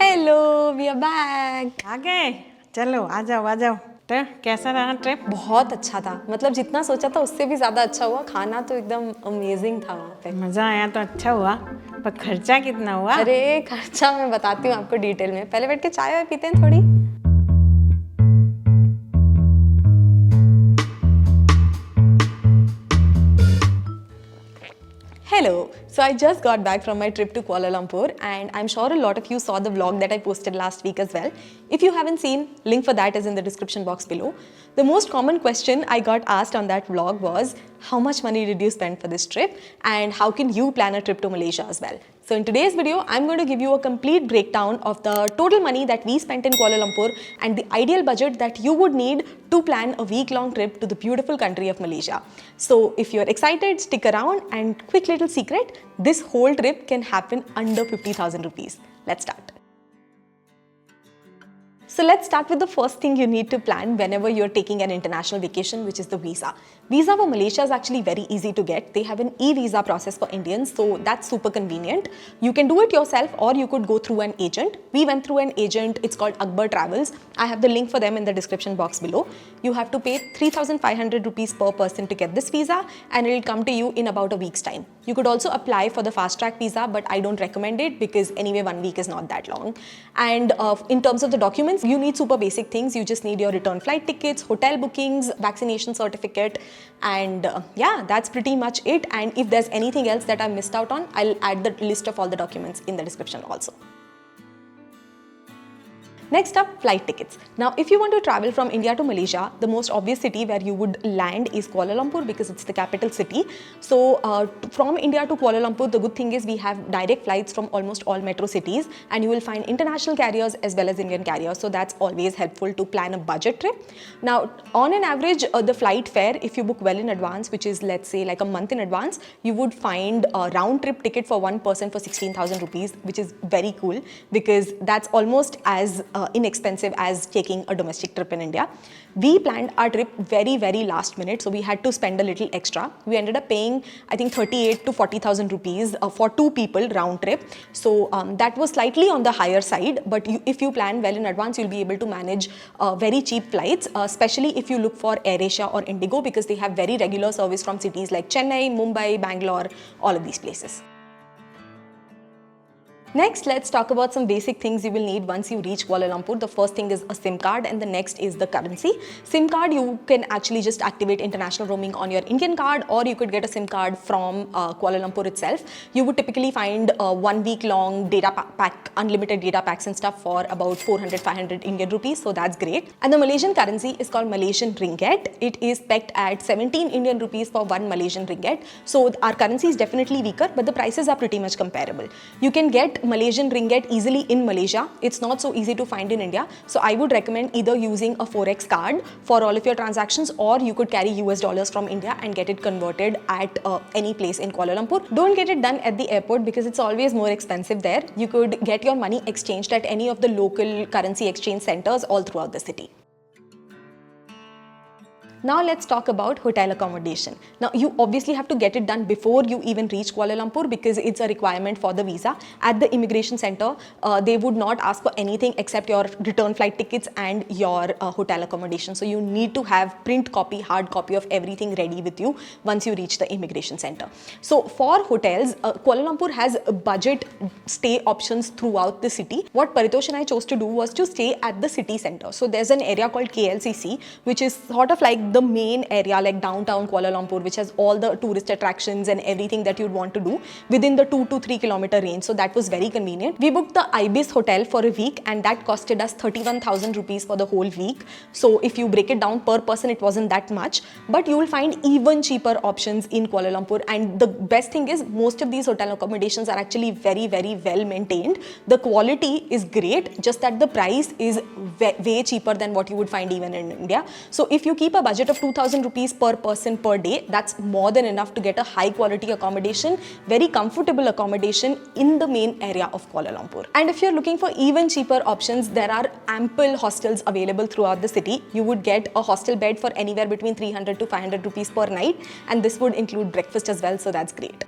Hello, we are back. आ गए? चलो आ जाओ। तो कैसा रहा ट्रिप? बहुत अच्छा था, मतलब जितना सोचा था उससे भी ज़्यादा अच्छा हुआ। खाना तो एकदम अमेजिंग था वहाँ पे। मज़ा आया तो अच्छा हुआ, पर खर्चा कितना हुआ? अरे खर्चा मैं बताती हूँ आपको डिटेल में। पहले बैठ के चाय वाय पीते हैं थोड़ी। Hello, so I just got back from my trip to Kuala Lumpur and I'm sure a lot of you saw the vlog that I posted last week as well. If you haven't seen, link for that is in the description box below. The most common question I got asked on that vlog was, how much money did you spend for this trip and how can you plan a trip to Malaysia as well? So in today's video, I'm going to give you a complete breakdown of the total money that we spent in Kuala Lumpur and the ideal budget that you would need to plan a week-long trip to the beautiful country of Malaysia. So if you're excited, stick around, and quick little secret, this whole trip can happen under 50,000 rupees. Let's start. So let's start with the first thing you need to plan whenever you're taking an international vacation, which is the visa. Visa for Malaysia is actually very easy to get. They have an e-visa process for Indians, so that's super convenient. You can do it yourself or you could go through an agent. We went through an agent, it's called Akbar Travels. I have the link for them in the description box below. You have to pay 3,500 rupees per person to get this visa and it'll come to you in about a week's time. You could also apply for the fast track visa, but I don't recommend it because anyway 1 week is not that long. And in terms of the documents, you need super basic things. You just need your return flight tickets, hotel bookings, vaccination certificate, and yeah, that's pretty much it. And if there's anything else that I missed out on, I'll add the list of all the documents in the description also. Next up, flight tickets. Now, if you want to travel from India to Malaysia, the most obvious city where you would land is Kuala Lumpur because it's the capital city. So, from India to Kuala Lumpur, the good thing is we have direct flights from almost all metro cities and you will find international carriers as well as Indian carriers. So, that's always helpful to plan a budget trip. Now, on an average, the flight fare, if you book well in advance, which is let's say like a month in advance, you would find a round trip ticket for one person for 16,000 rupees, which is very cool because that's almost as inexpensive as taking a domestic trip in India. We planned our trip very last minute, so we had to spend a little extra. We ended up paying, I think, 38 to 40,000 rupees for 2 people round trip. So that was slightly on the higher side, but if you plan well in advance, you'll be able to manage very cheap flights, especially if you look for AirAsia or Indigo because they have very regular service from cities like Chennai, Mumbai, Bangalore, all of these places. Next, let's talk about some basic things you will need once you reach Kuala Lumpur. The first thing is a SIM card and the next is the currency. SIM card, you can actually just activate international roaming on your Indian card or you could get a SIM card from Kuala Lumpur itself. You would typically find 1 week long data pack, unlimited data packs and stuff for about 400-500 Indian rupees, so that's great. And the Malaysian currency is called Malaysian ringgit. It is pegged at 17 Indian rupees for 1 Malaysian ringgit. So our currency is definitely weaker, but the prices are pretty much comparable. You can get Malaysian ringgit easily in Malaysia. It's not so easy to find in India. So I would recommend either using a Forex card for all of your transactions or you could carry US dollars from India and get it converted at any place in Kuala Lumpur. Don't get it done at the airport because it's always more expensive there. You could get your money exchanged at any of the local currency exchange centers all throughout the city. Now let's talk about hotel accommodation. Now you obviously have to get it done before you even reach Kuala Lumpur because it's a requirement for the visa. At the immigration center, they would not ask for anything except your return flight tickets and your hotel accommodation. So you need to have print copy, hard copy of everything ready with you once you reach the immigration center. So for hotels, Kuala Lumpur has budget stay options throughout the city. What Paritosh and I chose to do was to stay at the city center. So there's an area called KLCC, which is sort of like the main area like downtown Kuala Lumpur, which has all the tourist attractions and everything that you'd want to do within the 2 to 3 kilometer range. So that was very convenient. We booked the Ibis hotel for a week and that costed us 31,000 rupees for the whole week. So if you break it down per person, it wasn't that much, but you will find even cheaper options in Kuala Lumpur. And the best thing is most of these hotel accommodations are actually very well maintained. The quality is great, just that the price is way cheaper than what you would find even in India. So if you keep a budget of 2,000 rupees per person per day, that's more than enough to get a high quality accommodation, very comfortable accommodation in the main area of Kuala Lumpur. And if you're looking for even cheaper options, there are ample hostels available throughout the city. You would get a hostel bed for anywhere between 300 to 500 rupees per night, and this would include breakfast as well, so that's great.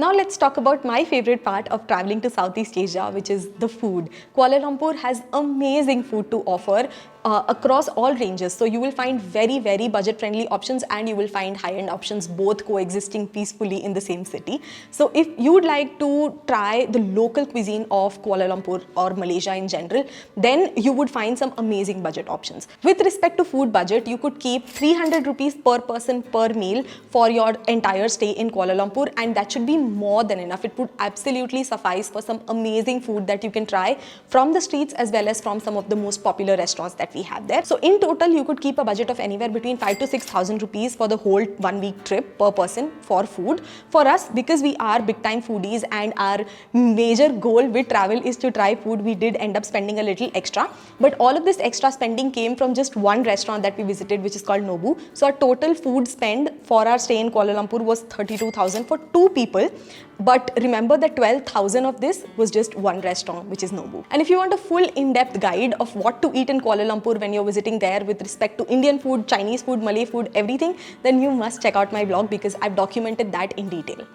Now let's talk about my favorite part of traveling to Southeast Asia, which is the food. Kuala Lumpur has amazing food to offer across all ranges. So you will find very budget friendly options and you will find high-end options both coexisting peacefully in the same city. So if you would like to try the local cuisine of Kuala Lumpur or Malaysia in general, then you would find some amazing budget options. With respect to food budget, you could keep 300 rupees per person per meal for your entire stay in Kuala Lumpur, and that should be more than enough. It would absolutely suffice for some amazing food that you can try from the streets as well as from some of the most popular restaurants that we have there. So in total, you could keep a budget of anywhere between 5,000 to 6,000 rupees for the whole 1 week trip per person for food. For us, because we are big time foodies and our major goal with travel is to try food, we did end up spending a little extra. But all of this extra spending came from just one restaurant that we visited, which is called Nobu. So our total food spend for our stay in Kuala Lumpur was 32,000 for 2 people. But remember that 12,000 of this was just one restaurant, which is Nobu. And if you want a full in-depth guide of what to eat in Kuala Lumpur when you're visiting there with respect to Indian food, Chinese food, Malay food, everything, then you must check out my blog because I've documented that in detail.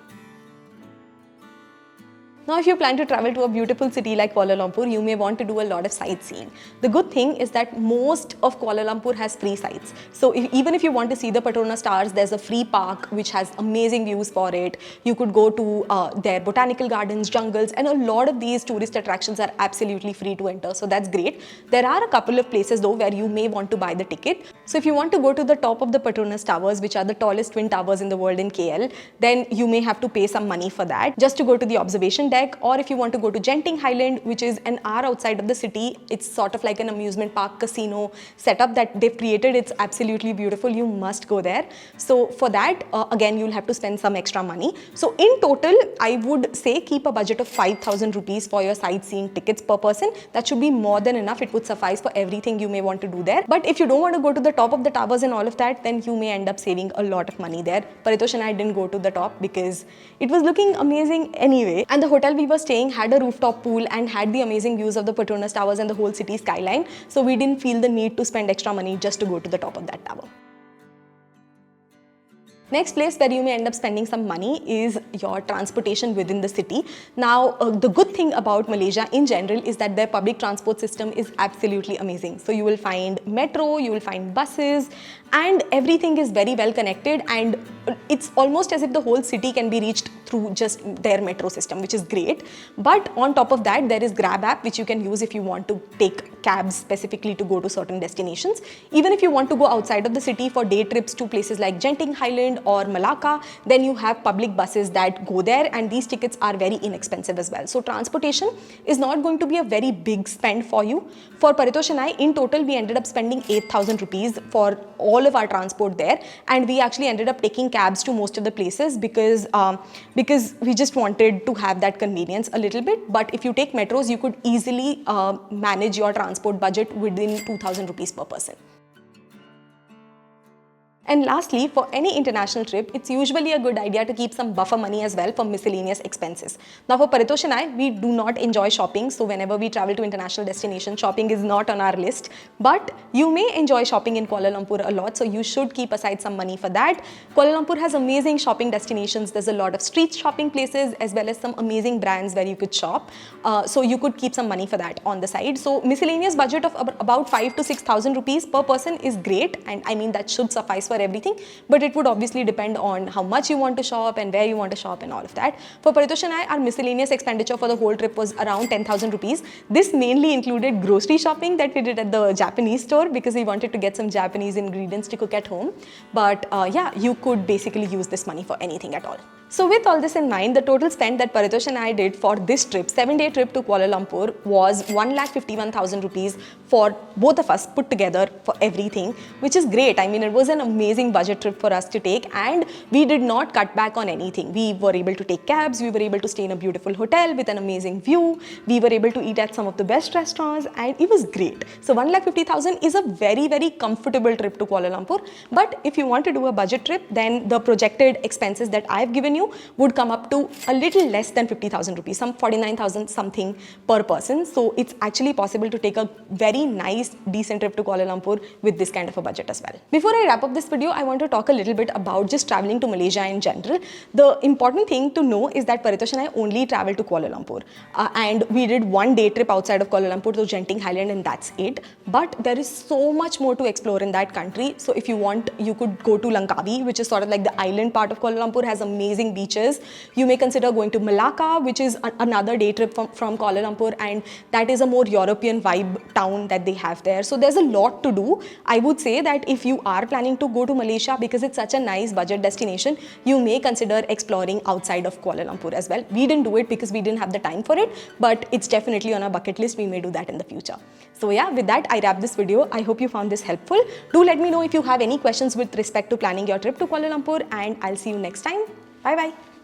Now, if you plan to travel to a beautiful city like Kuala Lumpur, you may want to do a lot of sightseeing. The good thing is that most of Kuala Lumpur has free sites. So even if you want to see the Petronas Towers, there's a free park which has amazing views for it. You could go to their botanical gardens, jungles, and a lot of these tourist attractions are absolutely free to enter. So that's great. There are a couple of places though where you may want to buy the ticket. So if you want to go to the top of the Petronas Towers, which are the tallest twin towers in the world in KL, then you may have to pay some money for that just to go to the observation deck. Or if you want to go to Genting Highland, which is an hour outside of the city, it's sort of like an amusement park casino setup that they've created. It's absolutely beautiful. You must go there. So for that, again, you'll have to spend some extra money. So in total, I would say keep a budget of 5,000 rupees for your sightseeing tickets per person. That should be more than enough. It would suffice for everything you may want to do there. But if you don't want to go to the top of the towers and all of that, then you may end up saving a lot of money there. Paritosh and I didn't go to the top because it was looking amazing anyway. And the hotel we were staying had a rooftop pool and had the amazing views of the Petronas Towers and the whole city skyline. So we didn't feel the need to spend extra money just to go to the top of that tower. Next place where you may end up spending some money is your transportation within the city. Now, the good thing about Malaysia in general is that their public transport system is absolutely amazing. So you will find metro, you will find buses, and everything is very well connected, and it's almost as if the whole city can be reached through just their metro system, which is great. But on top of that, there is Grab app, which you can use if you want to take cabs specifically to go to certain destinations. Even if you want to go outside of the city for day trips to places like Genting Highland or Malacca, then you have public buses that go there, and these tickets are very inexpensive as well. So transportation is not going to be a very big spend for you. For Paritosh and I, in total, we ended up spending 8,000 rupees for all of our transport there, and we actually ended up taking cabs to most of the places because we just wanted to have that convenience a little bit. But if you take metros, you could easily manage your transport budget within 2,000 rupees per person. And lastly, for any international trip, it's usually a good idea to keep some buffer money as well for miscellaneous expenses. Now for Paritosh and I, we do not enjoy shopping, so whenever we travel to international destinations, shopping is not on our list. But you may enjoy shopping in Kuala Lumpur a lot, so you should keep aside some money for that. Kuala Lumpur has amazing shopping destinations. There's a lot of street shopping places as well as some amazing brands where you could shop. So you could keep some money for that on the side. So miscellaneous budget of about 5,000 to 6,000 rupees per person is great, and I mean that should suffice for everything, but it would obviously depend on how much you want to shop and where you want to shop and all of that. For Paritosh and I, our miscellaneous expenditure for the whole trip was around 10,000 rupees. This mainly included grocery shopping that we did at the Japanese store because we wanted to get some Japanese ingredients to cook at home. But yeah, you could basically use this money for anything at all. So with all this in mind, the total spend that Paritosh and I did for this trip, 7-day trip to Kuala Lumpur, was 1,51,000 rupees for both of us put together for everything, which is great. I mean, it was an amazing budget trip for us to take, and we did not cut back on anything. We were able to take cabs, we were able to stay in a beautiful hotel with an amazing view, we were able to eat at some of the best restaurants, and it was great. So 1,50,000 is a very, very comfortable trip to Kuala Lumpur. But if you want to do a budget trip, then the projected expenses that I've given menu would come up to a little less than 50,000 rupees, some 49,000 something per person. So it's actually possible to take a very nice, decent trip to Kuala Lumpur with this kind of a budget as well. Before I wrap up this video, I want to talk a little bit about just traveling to Malaysia in general. The important thing to know is that Paritosh and I only traveled to Kuala Lumpur and we did one day trip outside of Kuala Lumpur to Genting Highland, and that's it. But there is so much more to explore in that country. So if you want, you could go to Langkawi, which is sort of like the island part of Kuala Lumpur, has amazing beaches. You may consider going to Malacca, which is another day trip from Kuala Lumpur, and that is a more European vibe town that they have there. So there's a lot to do. I would say that if you are planning to go to Malaysia, because it's such a nice budget destination, you may consider exploring outside of Kuala Lumpur as well. We didn't do it because we didn't have the time for it, but it's definitely on our bucket list. We may do that in the future. So yeah, with that, I wrap this video. I hope you found this helpful. Do let me know if you have any questions with respect to planning your trip to Kuala Lumpur, and I'll see you next time. Bye bye.